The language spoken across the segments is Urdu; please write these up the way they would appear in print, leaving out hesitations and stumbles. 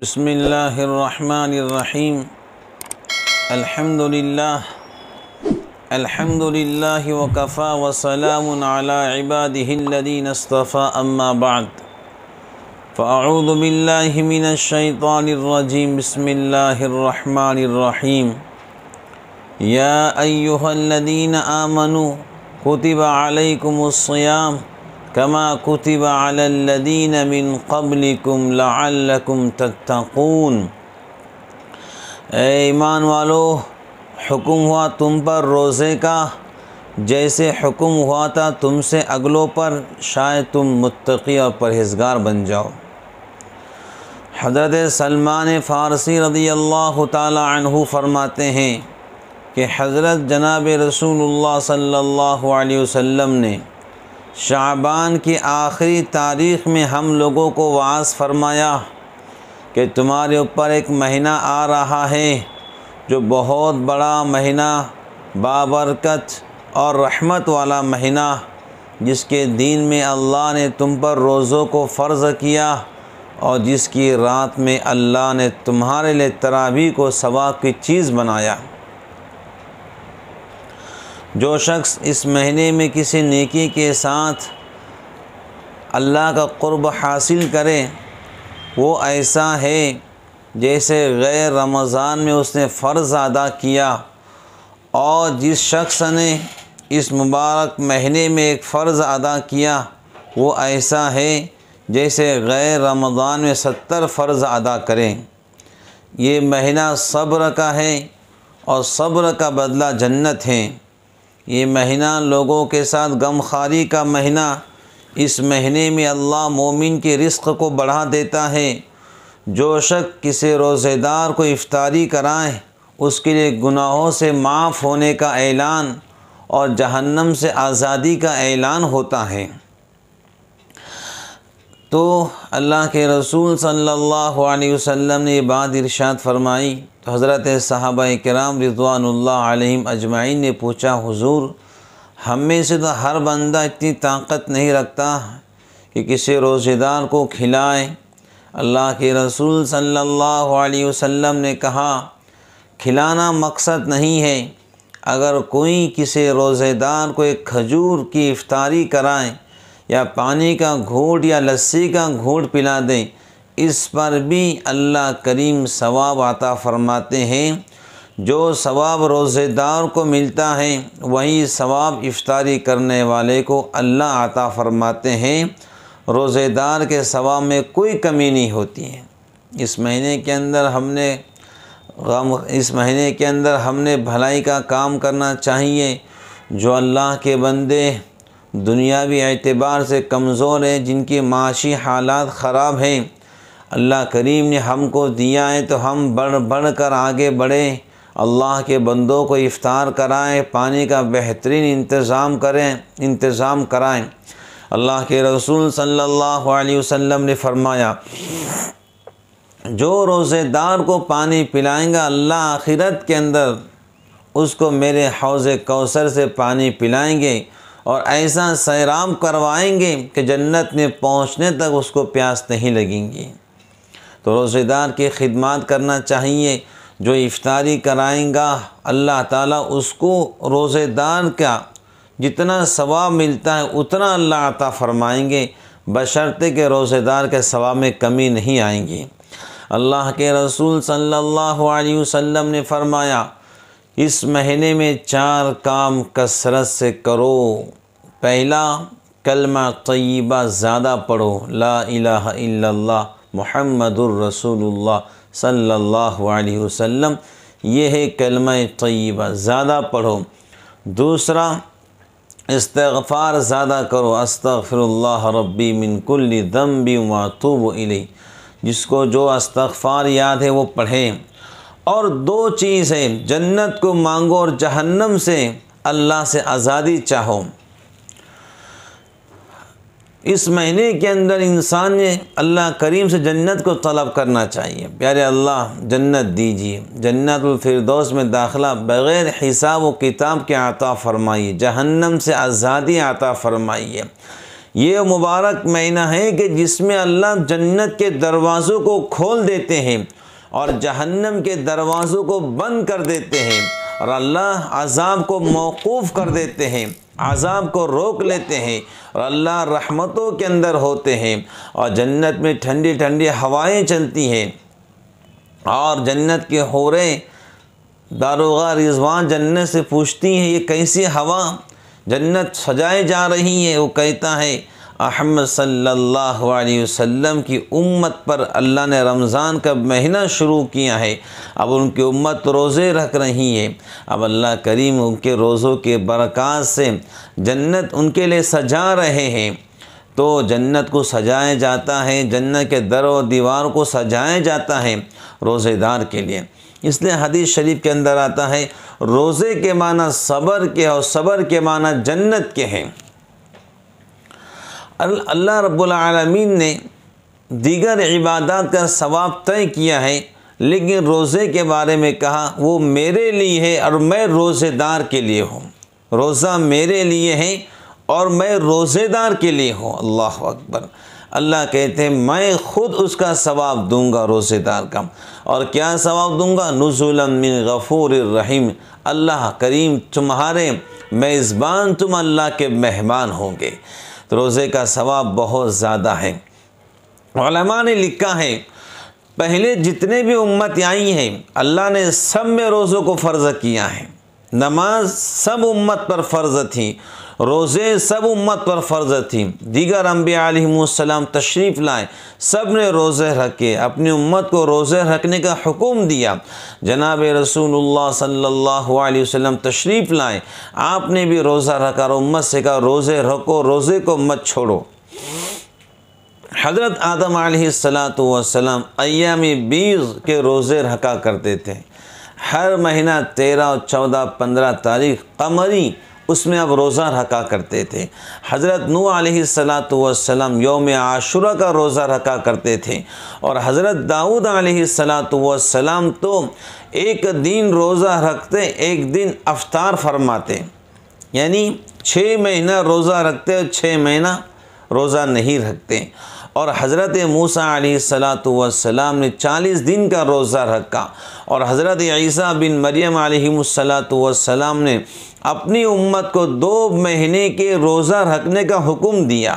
بسم اللہ الرحمن الرحیم الحمد للہ وکفا وسلام علی عباده الذین اصطفى اما بعد فاعوذ باللہ من الشیطان الرجیم بسم اللہ الرحمن الرحیم یا ایہا الذین آمنوا کتب علیکم الصیام کما کتب علی الذین من قبلکم لعلکم تتقون۔ اے ایمان والو، حکم ہوا تم پر روزے کا جیسے حکم ہوا تھا تم سے اگلوں پر، شاید تم متقی اور پرہیزگار بن جاؤ۔ حضرت سلمان فارسی رضی اللہ تعالی عنہ فرماتے ہیں کہ حضرت جناب رسول اللہ صلی اللہ علیہ وسلم نے شعبان کی آخری تاریخ میں ہم لوگوں کو وعظ فرمایا کہ تمہارے اوپر ایک مہینہ آ رہا ہے جو بہت بڑا مہینہ، بابرکت اور رحمت والا مہینہ، جس کے دین میں اللہ نے تم پر روزوں کو فرض کیا اور جس کی رات میں اللہ نے تمہارے لیے تراویح کو ثواب کی چیز بنایا۔ جو شخص اس مہینے میں کسی نیکی کے ساتھ اللہ کا قرب حاصل کرے، وہ ایسا ہے جیسے غیر رمضان میں اس نے فرض ادا کیا، اور جس شخص نے اس مبارک مہینے میں ایک فرض ادا کیا وہ ایسا ہے جیسے غیر رمضان میں 70 فرض ادا کریں۔ یہ مہینہ صبر کا ہے اور صبر کا بدلہ جنت ہے۔ یہ مہینہ لوگوں کے ساتھ غمخواری کا مہینہ۔ اس مہینے میں اللہ مومن کے رزق کو بڑھا دیتا ہے۔ جو شخص کسی روزے دار کو افطاری کرائے اس کے لیے گناہوں سے معاف ہونے کا اعلان اور جہنم سے آزادی کا اعلان ہوتا ہے۔ تو اللہ کے رسول صلی اللہ علیہ وسلم نے یہ بات ارشاد فرمائی تو حضرت صحابہ کرام رضوان اللہ علیہم اجمعین نے پوچھا، حضور ہم میں سے تو ہر بندہ اتنی طاقت نہیں رکھتا کہ کسی روزے دار کو کھلائے۔ اللہ کے رسول صلی اللہ علیہ وسلم نے کہا، کھلانا مقصد نہیں ہے، اگر کوئی کسی روزے دار کو ایک کھجور کی افطاری کرائے یا پانی کا گھونٹ یا لسی کا گھونٹ پلا دیں، اس پر بھی اللہ کریم ثواب عطا فرماتے ہیں۔ جو ثواب روزے دار کو ملتا ہے وہی ثواب افطاری کرنے والے کو اللہ عطا فرماتے ہیں۔ روزے دار کے ثواب میں کوئی کمی نہیں ہوتی ہے۔ اس مہینے کے اندر ہم نے بھلائی کا کام کرنا چاہیے۔ جو اللہ کے بندے دنیاوی اعتبار سے کمزور ہیں، جن کی معاشی حالات خراب ہیں، اللہ کریم نے ہم کو دیا ہے تو ہم بڑھ کر آگے بڑھیں، اللہ کے بندوں کو افطار کرائیں، پانی کا بہترین انتظام کرائیں۔ اللہ کے رسول صلی اللہ علیہ وسلم نے فرمایا، جو روزے دار کو پانی پلائیں گا اللہ آخرت کے اندر اس کو میرے حوض کوثر سے پانی پلائیں گے اور ایسا سیراب کروائیں گے کہ جنت میں پہنچنے تک اس کو پیاس نہیں لگیں گی۔ تو روزے دار کی خدمات کرنا چاہیے۔ جو افطاری کرائیں گا اللہ تعالیٰ اس کو روزے دار کا جتنا ثواب ملتا ہے اتنا اللہ عطا فرمائیں گے، بشرطے کہ روزے دار کے ثواب میں کمی نہیں آئیں گی۔ اللہ کے رسول صلی اللہ علیہ وسلم نے فرمایا، اس مہینے میں 4 کام کثرت سے کرو۔ پہلا، کلمہ طیبہ زیادہ پڑھو، لا الہ الا اللہ محمد الرسول اللہ صلی اللہ علیہ وسلم، یہ ہے کلمہ طیبہ، زیادہ پڑھو۔ دوسرا، استغفار زیادہ کرو، استغفر اللہ ربی من کل ذنب واتوب الیہ، جس کو جو استغفار یاد ہے وہ پڑھیں۔ اور 2 چیز ہے، جنت کو مانگو اور جہنم سے اللہ سے آزادی چاہو۔ اس مہینے کے اندر انسان نے اللہ کریم سے جنت کو طلب کرنا چاہیے، پیارے اللہ جنت دیجیے، جنت الفردوس میں داخلہ بغیر حساب و کتاب کے عطا فرمائیے، جہنم سے آزادی عطا فرمائیے۔ یہ مبارک مہینہ ہے کہ جس میں اللہ جنت کے دروازوں کو کھول دیتے ہیں اور جہنم کے دروازوں کو بند کر دیتے ہیں، اور اللہ عذاب کو موقوف کر دیتے ہیں، عذاب کو روک لیتے ہیں، اور اللہ رحمتوں کے اندر ہوتے ہیں، اور جنت میں ٹھنڈی ٹھنڈی ہوائیں چلتی ہیں، اور جنت کے حوریں داروغہ رضوان جنت سے پوچھتی ہیں یہ کیسی ہوا جنت سجائے جا رہی ہے؟ وہ کہتا ہے احمد صلی اللہ علیہ وسلم کی امت پر اللہ نے رمضان کا مہینہ شروع کیا ہے، اب ان کی امت روزے رکھ رہی ہے، اب اللہ کریم ان کے روزوں کے برکات سے جنت ان کے لیے سجا رہے ہیں۔ تو جنت کو سجایا جاتا ہے، جنت کے در و دیوار کو سجایا جاتا ہے روزے دار کے لیے۔ اس لیے حدیث شریف کے اندر آتا ہے روزے کے معنی صبر کے اور صبر کے معنی جنت کے ہیں۔ اللہ رب العالمین نے دیگر عبادات کا ثواب طے کیا ہے، لیکن روزے کے بارے میں کہا وہ میرے لیے ہے اور میں روزے دار کے لیے ہوں۔ روزہ میرے لیے ہے اور میں روزے دار کے لیے ہوں۔ اللہ اکبر۔ اللہ کہتے ہیں میں خود اس کا ثواب دوں گا روزے دار کا، اور کیا ثواب دوں گا؟ نزلا من غفور الرحیم، اللہ کریم تمہارے میزبان، تم اللہ کے مہمان ہوں گے۔ تو روزے کا ثواب بہت زیادہ ہے۔ علماء نے لکھا ہے پہلے جتنے بھی امت آئی ہیں اللہ نے سب میں روزوں کو فرض کیا ہے، نماز سب امت پر فرض تھی، روزے سب امت پر فرض تھی، دیگر انبیاء علیہم السلام تشریف لائے، سب نے روزے رکھے، اپنی امت کو روزے رکھنے کا حکم دیا۔ جناب رسول اللہ صلی اللہ علیہ وسلم تشریف لائے، آپ نے بھی روزہ رکھا اور امت سے کہا روزے رکھو، روزے کو مت چھوڑو۔ حضرت آدم علیہ السلام ایام بیض کے روزے رکھا کرتے تھے، ہر مہینہ 13 اور 14 15 تاریخ قمری اس میں اب روزہ رکھا کرتے تھے۔ حضرت نوح علیہ السلام یوم عاشورہ کا روزہ رکھا کرتے تھے، اور حضرت داؤد علیہ السلام تو ایک دن روزہ رکھتے، ایک دن افطار فرماتے، یعنی 6 مہینہ روزہ رکھتے اور 6 مہینہ روزہ نہیں رکھتے۔ اور حضرت موسیٰ علیہ السلام نے 40 دن کا روزہ رکھا، اور حضرت عیسیٰ بن مریم علیہ السلام نے اپنی امت کو 2 مہینے کے روزہ رکھنے کا حکم دیا،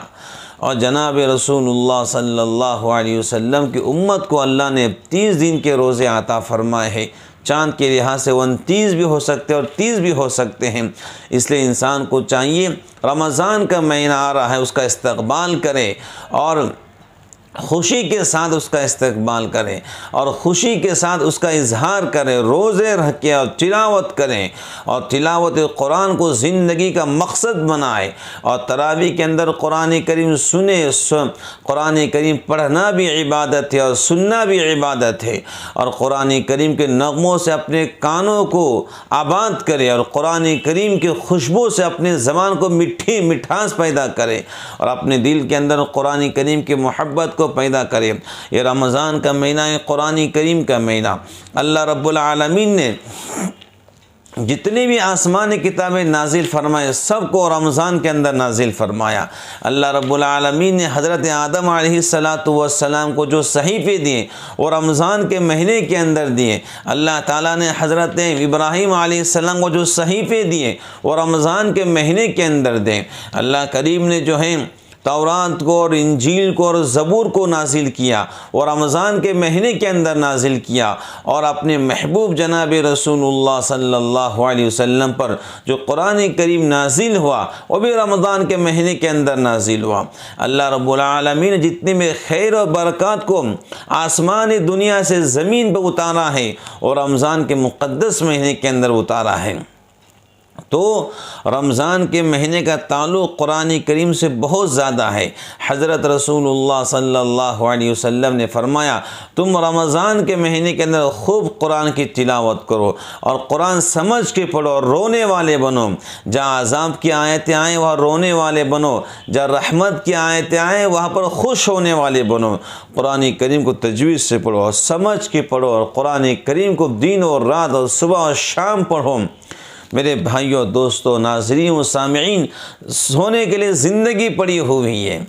اور جناب رسول اللہ صلی اللہ علیہ وسلم کی امت کو اللہ نے 30 دن کے روزے عطا فرمائے ہیں۔ چاند کے لحاظ سے 29 بھی ہو سکتے اور 30 بھی ہو سکتے ہیں، اس لیے انسان کو چاہیے رمضان کا مہینہ آ رہا ہے اس کا استقبال کرے، اور خوشی کے ساتھ اس کا استقبال کریں، اور خوشی کے ساتھ اس کا اظہار کریں، روزے رکھیں اور تلاوت کریں، اور تلاوت قرآن کو زندگی کا مقصد بنائے، اور تراویح کے اندر قرآن کریم سنیں۔ قرآن کریم پڑھنا بھی عبادت ہے اور سننا بھی عبادت ہے، اور قرآن کریم کے نغموں سے اپنے کانوں کو آباد کرے، اور قرآن کریم کے خوشبو سے اپنے زبان کو مٹھاس پیدا کرے، اور اپنے دل کے اندر قرآن کریم کی محبت کو پیدا کرے۔ یہ رمضان کا مہینہ ہے، قرآن کریم کا مہینہ۔ اللہ رب العالمین نے جتنی بھی آسمانی کتابیں نازل فرمائے سب کو رمضان کے اندر نازل فرمایا۔ اللہ رب العالمین نے حضرت آدم علیہ السلام کو جو صحیفے دیے وہ رمضان کے مہینے کے اندر دیے۔ اللہ تعالیٰ نے حضرت ابراہیم علیہ السلام کو جو صحیفے دیے وہ رمضان کے مہینے کے اندر دیں۔ اللہ کریم نے جو ہے تورات کو اور انجیل کو اور زبور کو نازل کیا، اور رمضان کے مہینے کے اندر نازل کیا، اور اپنے محبوب جناب رسول اللہ صلی اللہ علیہ وسلم پر جو قرآن کریم نازل ہوا وہ بھی رمضان کے مہینے کے اندر نازل ہوا۔ اللہ رب العالمین نے جتنے میں خیر و برکات کو آسمان دنیا سے زمین پر اتارا ہے اور رمضان کے مقدس مہینے کے اندر اتارا ہے۔ تو رمضان کے مہینے کا تعلق قرآن کریم سے بہت زیادہ ہے۔ حضرت رسول اللہ صلی اللہ علیہ وسلم نے فرمایا تم رمضان کے مہینے کے اندر خوب قرآن کی تلاوت کرو اور قرآن سمجھ کے پڑھو اور رونے والے بنو۔ جہاں عذاب کی آیتیں آئیں وہاں رونے والے بنو، جہاں رحمت کی آیتیں آئیں وہاں پر خوش ہونے والے بنو۔ قرآن کریم کو تجوید سے پڑھو اور سمجھ کے پڑھو، اور قرآن کریم کو دن اور رات اور صبح اور شام پڑھو۔ میرے بھائیوں، دوستوں، ناظرین و سامعین، سونے کے لیے زندگی پڑی ہوئی ہے۔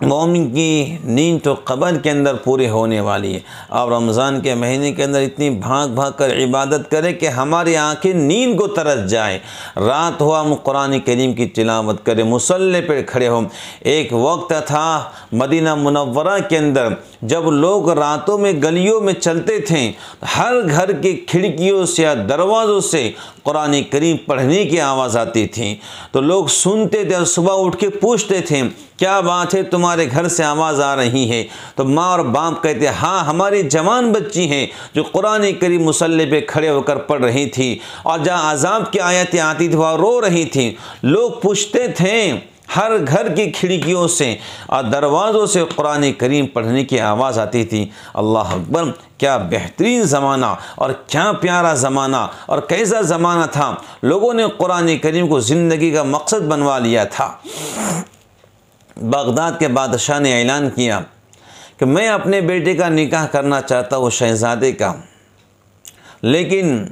مومن کی نیند تو قبر کے اندر پورے ہونے والی ہے، اور رمضان کے مہینے کے اندر اتنی بھاگ بھاگ کر عبادت کرے کہ ہماری آنکھیں نیند کو ترس جائیں۔ رات ہو ہم قرآن کریم کی تلاوت کریں، مصلی پہ کھڑے ہوں۔ ایک وقت تھا مدینہ منورہ کے اندر جب لوگ راتوں میں گلیوں میں چلتے تھے، ہر گھر کی کھڑکیوں سے یا دروازوں سے قرآن کریم پڑھنے کی آواز آتی تھی، تو لوگ سنتے تھے اور صبح اٹھ کے پوچھتے تھے کیا بات ہے، تمہارے گھر سے آواز آ رہی ہے؟ تو ماں اور باپ کہتے ہاں ہماری جوان بچی ہیں جو قرآن کریم مصلی پہ کھڑے ہو کر پڑھ رہی تھی، اور جہاں عذاب کی آیتیں آتی تھی وہاں رو رہی تھی۔ لوگ پوچھتے تھے، ہر گھر کی کھڑکیوں سے اور دروازوں سے قرآن کریم پڑھنے کی آواز آتی تھی۔ اللہ اکبر، کیا بہترین زمانہ اور کیا پیارا زمانہ اور کیسا زمانہ تھا۔ لوگوں نے قرآن کریم کو زندگی کا مقصد بنوا لیا تھا۔ بغداد کے بادشاہ نے اعلان کیا کہ میں اپنے بیٹے کا نکاح کرنا چاہتا ہوں، شہزادے کا، لیکن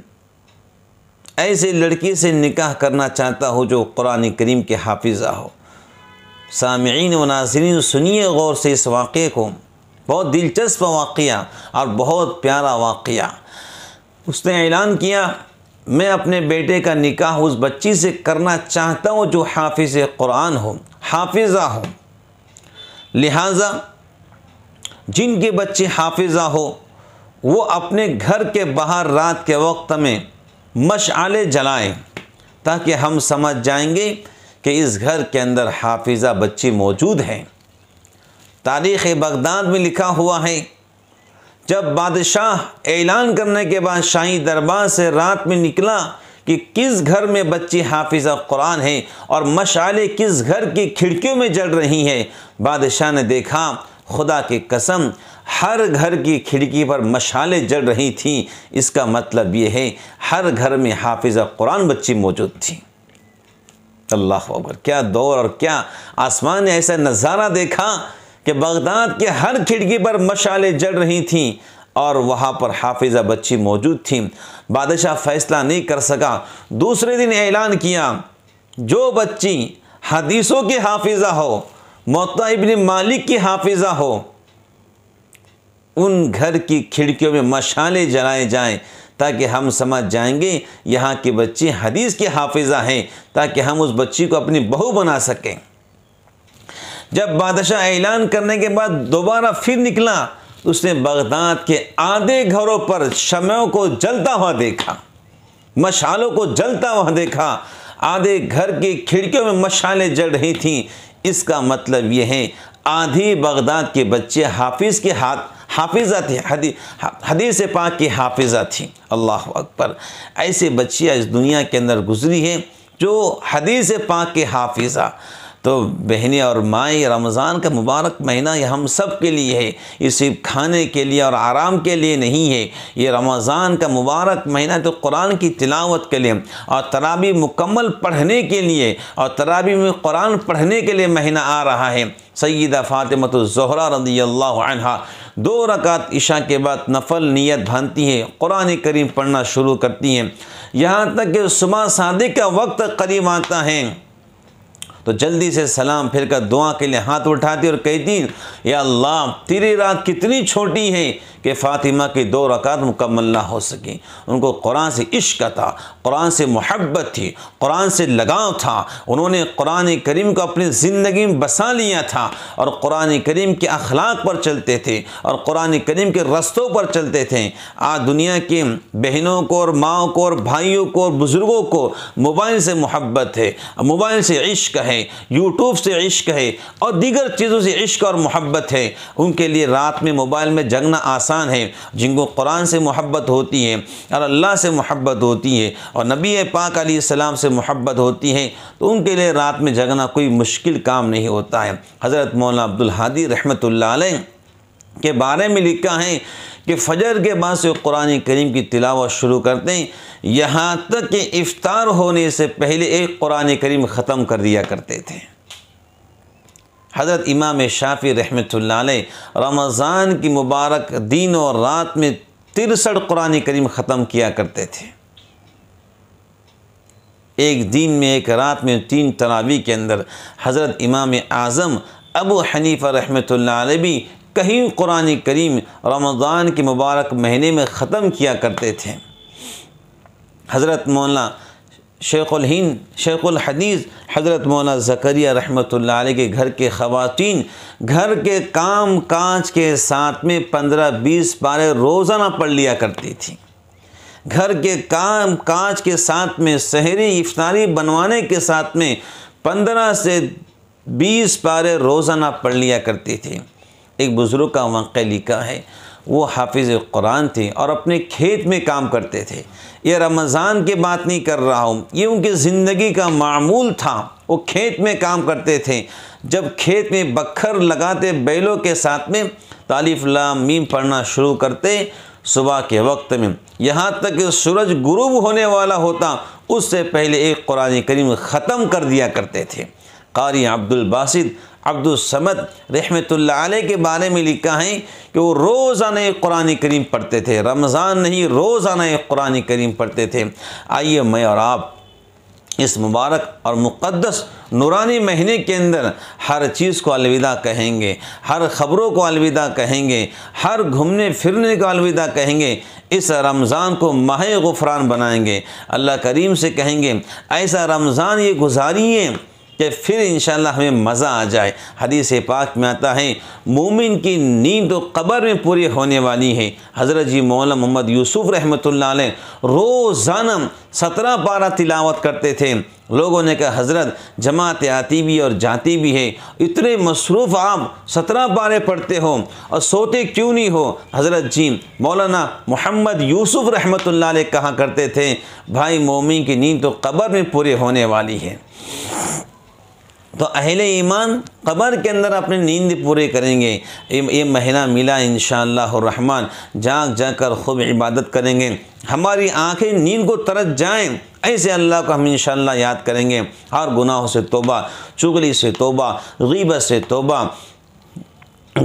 ایسی لڑکی سے نکاح کرنا چاہتا ہوں جو قرآن کریم کے حافظہ ہو۔ سامعین و ناظرین سنیے غور سے اس واقعے کو، بہت دلچسپ واقعہ اور بہت پیارا واقعہ۔ اس نے اعلان کیا میں اپنے بیٹے کا نکاح اس بچی سے کرنا چاہتا ہوں جو حافظ قرآن ہو، حافظہ ہو، لہٰذا جن کے بچے حافظہ ہو وہ اپنے گھر کے باہر رات کے وقت میں مشعلیں جلائیں تاکہ ہم سمجھ جائیں گے کہ اس گھر کے اندر حافظہ بچی موجود ہے۔ تاریخ بغداد میں لکھا ہوا ہے جب بادشاہ اعلان کرنے کے بعد شاہی دربار سے رات میں نکلا کہ کس گھر میں بچی حافظہ قرآن ہے اور مشعلیں کس گھر کی کھڑکیوں میں جل رہی ہیں، بادشاہ نے دیکھا خدا کی قسم ہر گھر کی کھڑکی پر مشعلیں جل رہی تھیں، اس کا مطلب یہ ہے ہر گھر میں حافظہ قرآن بچی موجود تھی۔ اللہ اکبر، کیا دور اور کیا آسمان نے ایسا نظارہ دیکھا کہ بغداد کے ہر کھڑکی پر مشعلیں جل رہی تھیں اور وہاں پر حافظہ بچی موجود تھی۔ بادشاہ فیصلہ نہیں کر سکا، دوسرے دن اعلان کیا جو بچی حدیثوں کی حافظہ ہو، موطا ابن مالک کی حافظہ ہو، ان گھر کی کھڑکیوں میں مشعلیں جلائے جائیں تاکہ ہم سمجھ جائیں گے یہاں کی بچی حدیث کی حافظہ ہیں، تاکہ ہم اس بچی کو اپنی بہو بنا سکیں۔ جب بادشاہ اعلان کرنے کے بعد دوبارہ پھر نکلا، اس نے بغداد کے آدھے گھروں پر شمعوں کو جلتا ہوا دیکھا، مشعلوں کو جلتا ہوا دیکھا، آدھے گھر کی کھڑکیوں میں مشعلیں جل رہی تھیں۔ اس کا مطلب یہ ہے آدھی بغداد کے بچے حافظ کے حافظہ تھے، حدیث پاک کی حافظہ تھی۔ اللہ اکبر، ایسے بچیاں اس دنیا کے اندر گزری ہیں جو حدیث پاک کے حافظہ۔ تو بہنیں اور مائیں، رمضان کا مبارک مہینہ یہ ہم سب کے لیے ہے، یہ صرف کھانے کے لیے اور آرام کے لیے نہیں ہے۔ یہ رمضان کا مبارک مہینہ تو قرآن کی تلاوت کے لیے اور تراویح مکمل پڑھنے کے لیے اور تراویح میں قرآن پڑھنے کے لیے مہینہ آ رہا ہے۔ سیدہ فاطمہ الزہرا رضی اللہ عنہا 2 رکعت عشاء کے بعد نفل نیت باندھتی ہیں، قرآن کریم پڑھنا شروع کرتی ہیں، یہاں تک کہ صبح صادق کا وقت قریب آتا ہے تو جلدی سے سلام پھر کر دعا کے لیے ہاتھ اٹھاتی اور کہتی یا اللہ تیری رات کتنی چھوٹی ہے کہ فاطمہ کی 2 رکعت مکمل نہ ہو سکیں۔ ان کو قرآن سے عشق تھا، قرآن سے محبت تھی، قرآن سے لگاؤ تھا، انہوں نے قرآن کریم کو اپنی زندگی میں بسا لیا تھا اور قرآن کریم کے اخلاق پر چلتے تھے اور قرآن کریم کے رستوں پر چلتے تھے۔ آج دنیا کی بہنوں کو اور ماؤں کو اور بھائیوں کو اور بزرگوں کو موبائل سے محبت ہے، موبائل سے عشق ہے، یوٹیوب سے عشق ہے اور دیگر چیزوں سے عشق اور محبت ہے۔ ان کے لیے رات میں موبائل میں جگنا آسان ہے۔ جن کو قرآن سے محبت ہوتی ہے اور اللہ سے محبت ہوتی ہے اور نبی پاک علیہ السلام سے محبت ہوتی ہے تو ان کے لیے رات میں جگنا کوئی مشکل کام نہیں ہوتا ہے۔ حضرت مولانا عبدالہادی رحمۃ اللہ علیہ کے بارے میں لکھا ہے کہ فجر کے بعد سے قرآن کریم کی تلاوت شروع کرتے ہیں، یہاں تک کہ افطار ہونے سے پہلے ایک قرآن کریم ختم کر دیا کرتے تھے۔ حضرت امام شافعی رحمۃ اللہ علیہ رمضان کی مبارک دن اور رات میں 63 قرآن کریم ختم کیا کرتے تھے۔ ایک دن میں ایک رات میں 3 تراویح کے اندر حضرت امام اعظم ابو حنیفہ رحمۃ اللہ علیہ بھی کہیں قرآن کریم رمضان کے مبارک مہینے میں ختم کیا کرتے تھے۔ حضرت مولانا شیخ الحدیث حضرت مولانا زکریا رحمۃ اللہ علیہ کے گھر کے خواتین گھر کے کام کاج کے ساتھ میں 15-20 پارے روزانہ پڑھ لیا کرتی تھیں۔ گھر کے کام کاج کے ساتھ میں سحری افطاری بنوانے کے ساتھ میں 15 سے 20 پارے روزانہ پڑھ لیا کرتی تھی۔ ایک بزرگ کا واقعہ لکھا ہے، وہ حافظ قرآن تھے اور اپنے کھیت میں کام کرتے تھے۔ یہ رمضان کی بات نہیں کر رہا ہوں، یہ ان کی زندگی کا معمول تھا۔ وہ کھیت میں کام کرتے تھے، جب کھیت میں بکھر لگاتے بیلوں کے ساتھ میں الف لام میم پڑھنا شروع کرتے صبح کے وقت میں، یہاں تک کہ سورج غروب ہونے والا ہوتا اس سے پہلے ایک قرآن کریم ختم کر دیا کرتے تھے۔ قاری عبد الباسط عبد الصمد رحمۃ اللہ علیہ کے بارے میں لکھا ہے کہ وہ روزانہ ایک قرآن کریم پڑھتے تھے، رمضان نہیں روزانہ ایک قرآن کریم پڑھتے تھے۔ آئیے میں اور آپ اس مبارک اور مقدس نورانی مہینے کے اندر ہر چیز کو الوداع کہیں گے، ہر خبروں کو الوداع کہیں گے، ہر گھومنے پھرنے کو الوداع کہیں گے، اس رمضان کو ماہ غفران بنائیں گے۔ اللہ کریم سے کہیں گے ایسا رمضان یہ گزاریے کہ پھر انشاءاللہ ہمیں مزہ آ جائے۔ حدیث پاک میں آتا ہے مومن کی نیند تو قبر میں پوری ہونے والی ہے۔ حضرت جی مولانا محمد یوسف رحمۃ اللہ علیہ روزانہ 17 پارہ تلاوت کرتے تھے۔ لوگوں نے کہا حضرت جماعت آتی بھی اور جاتی بھی ہے، اتنے مصروف آپ 17 پارے پڑھتے ہو اور سوتے کیوں نہیں ہو؟ حضرت جی مولانا محمد یوسف رحمۃ اللہ علیہ کہا کرتے تھے بھائی مومن کی نیند تو قبر میں پوری ہونے والی ہے۔ تو اہل ایمان قبر کے اندر اپنی نیند پورے کریں گے۔ یہ مہینہ ملا انشاءاللہ الرحمن، جاگ کر خوب عبادت کریں گے، ہماری آنکھیں نیند کو ترس جائیں، ایسے اللہ کو ہم انشاءاللہ یاد کریں گے۔ اور گناہوں سے توبہ، چغلی سے توبہ، غیبت سے توبہ،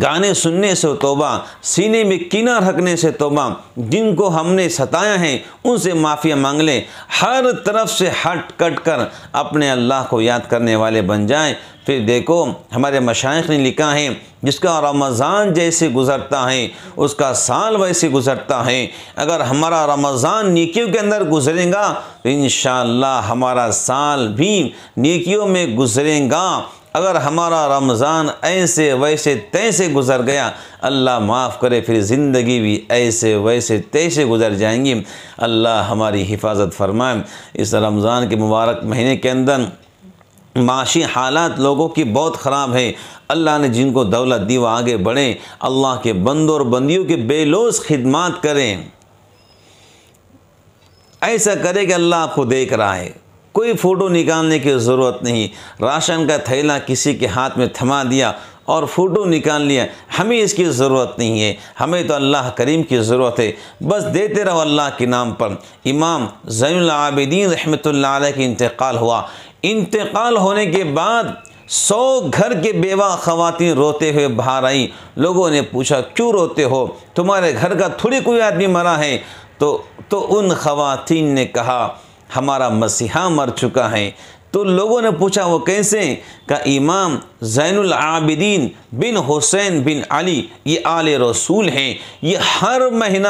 گانے سننے سے توبہ، سینے میں کینہ رکھنے سے توبہ، جن کو ہم نے ستایا ہے ان سے معافی مانگ لیں، ہر طرف سے ہٹ کٹ کر اپنے اللہ کو یاد کرنے والے بن جائیں۔ پھر دیکھو ہمارے مشائخ نے لکھا ہے جس کا رمضان جیسے گزرتا ہے اس کا سال ویسے گزرتا ہے۔ اگر ہمارا رمضان نیکیوں کے اندر گزرے گا تو انشاءاللہ ہمارا سال بھی نیکیوں میں گزرے گا۔ اگر ہمارا رمضان ایسے ویسے تیسے گزر گیا اللہ معاف کرے پھر زندگی بھی ایسے ویسے تیسے گزر جائیں گی۔ اللہ ہماری حفاظت فرمائے۔ اس رمضان کے مبارک مہینے کے اندر معاشی حالات لوگوں کی بہت خراب ہے۔ اللہ نے جن کو دولت دی وہ آگے بڑھیں، اللہ کے بندوں اور بندیوں کے بے لوث خدمات کریں، ایسا کرے کہ اللہ آپ کو دیکھ رہا ہے۔ کوئی فوٹو نکالنے کی ضرورت نہیں، راشن کا تھیلا کسی کے ہاتھ میں تھما دیا اور فوٹو نکال لیا، ہمیں اس کی ضرورت نہیں ہے، ہمیں تو اللہ کریم کی ضرورت ہے، بس دیتے رہو اللہ کے نام پر۔ امام زین العابدین رحمۃ اللہ علیہ کی انتقال ہوا، انتقال ہونے کے بعد 100 گھر کے بیوہ خواتین روتے ہوئے باہر آئیں۔ لوگوں نے پوچھا کیوں روتے ہو، تمہارے گھر کا تھوڑی کوئی آدمی مرا ہے؟ تو ان خواتین نے کہا ہمارا مسیحا مر چکا ہے۔ تو لوگوں نے پوچھا وہ کیسے؟ کہ امام زین العابدین بن حسین بن علی یہ آل رسول ہیں، یہ ہر مہینہ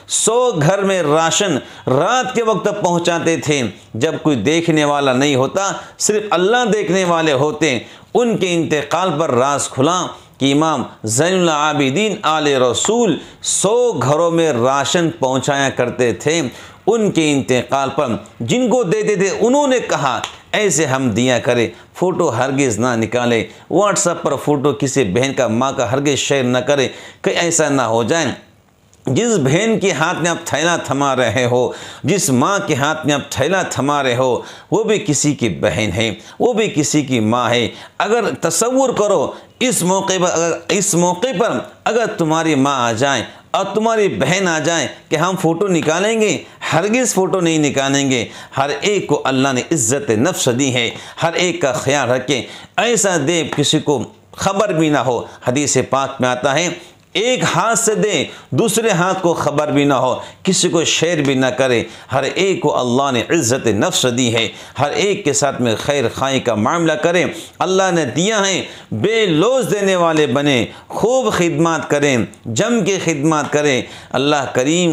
100 گھر میں راشن رات کے وقت پہنچاتے تھے، جب کوئی دیکھنے والا نہیں ہوتا صرف اللہ دیکھنے والے ہوتے۔ ان کے انتقال پر راز کھلا کہ امام زین العابدین آل رسول 100 گھروں میں راشن پہنچایا کرتے تھے۔ ان کے انتقال پر جن کو دیتے تھے انہوں نے کہا ایسے ہم دیا کرے، فوٹو ہرگز نہ نکالے، واٹس ایپ پر فوٹو کسی بہن کا ماں کا ہرگز شیئر نہ کرے، کہ ایسا نہ ہو جائے جس بہن کے ہاتھ میں آپ تھیلا تھما رہے ہو، جس ماں کے ہاتھ میں آپ تھیلا تھما رہے ہو، وہ بھی کسی کی بہن ہے، وہ بھی کسی کی ماں ہے۔ اگر تصور کرو اس موقع پر اگر تمہاری ماں آ جائیں اور تمہاری بہن آ جائیں کہ ہم فوٹو نکالیں گے، ہرگز فوٹو نہیں نکالیں گے۔ ہر ایک کو اللہ نے عزت نفس دی ہے، ہر ایک کا خیال رکھیں، ایسا دے کسی کو خبر بھی نہ ہو۔ حدیث پاک میں آتا ہے ایک ہاتھ سے دے دوسرے ہاتھ کو خبر بھی نہ ہو، کسی کو شیئر بھی نہ کرے۔ ہر ایک کو اللہ نے عزت نفس دی ہے، ہر ایک کے ساتھ میں خیر خواہی کا معاملہ کریں۔ اللہ نے دیا ہے، بے لوز دینے والے بنیں، خوب خدمات کریں، جم کے خدمات کریں۔ اللہ کریم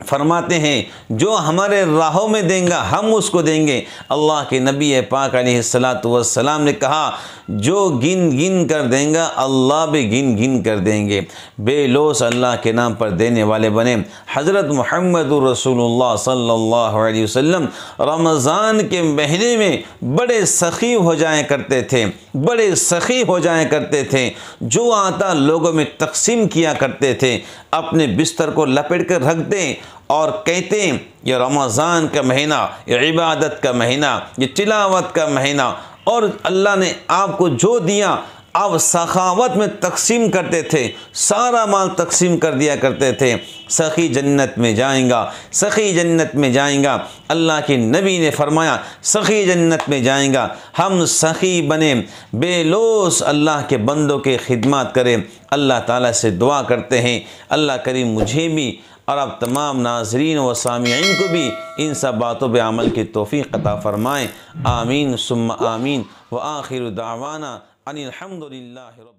فرماتے ہیں جو ہمارے راہوں میں دیں گا ہم اس کو دیں گے۔ اللہ کے نبی پاک علیہ السلام نے کہا جو گن گن کر دیں گا اللہ بھی گن گن کر دیں گے۔ بے لوث اللہ کے نام پر دینے والے بنے۔ حضرت محمد رسول اللہ صلی اللہ علیہ وسلم رمضان کے مہینے میں بڑے سخی ہو جائیں کرتے تھے، بڑے سخی ہو جائیں کرتے تھے، جو آتا لوگوں میں تقسیم کیا کرتے تھے۔ اپنے بستر کو لپیٹ کر رکھ دیں اور کہتے ہیں یہ رمضان کا مہینہ، یہ عبادت کا مہینہ، یہ تلاوت کا مہینہ، اور اللہ نے آپ کو جو دیا آپ سخاوت میں تقسیم کرتے تھے، سارا مال تقسیم کر دیا کرتے تھے۔ سخی جنت میں جائیں گا، سخی جنت میں جائیں گا۔ اللہ کے نبی نے فرمایا سخی جنت میں جائیں گا۔ ہم سخی بنیں، بے لوث اللہ کے بندوں کے خدمات کریں۔ اللہ تعالیٰ سے دعا کرتے ہیں اللہ کریم مجھے بھی اور اب تمام ناظرین و سامعین کو بھی ان سب باتوں پہ عمل کی توفیق عطا فرمائیں۔ آمین ثم آمین۔ وآخر دعوانا ان الحمد للہ رب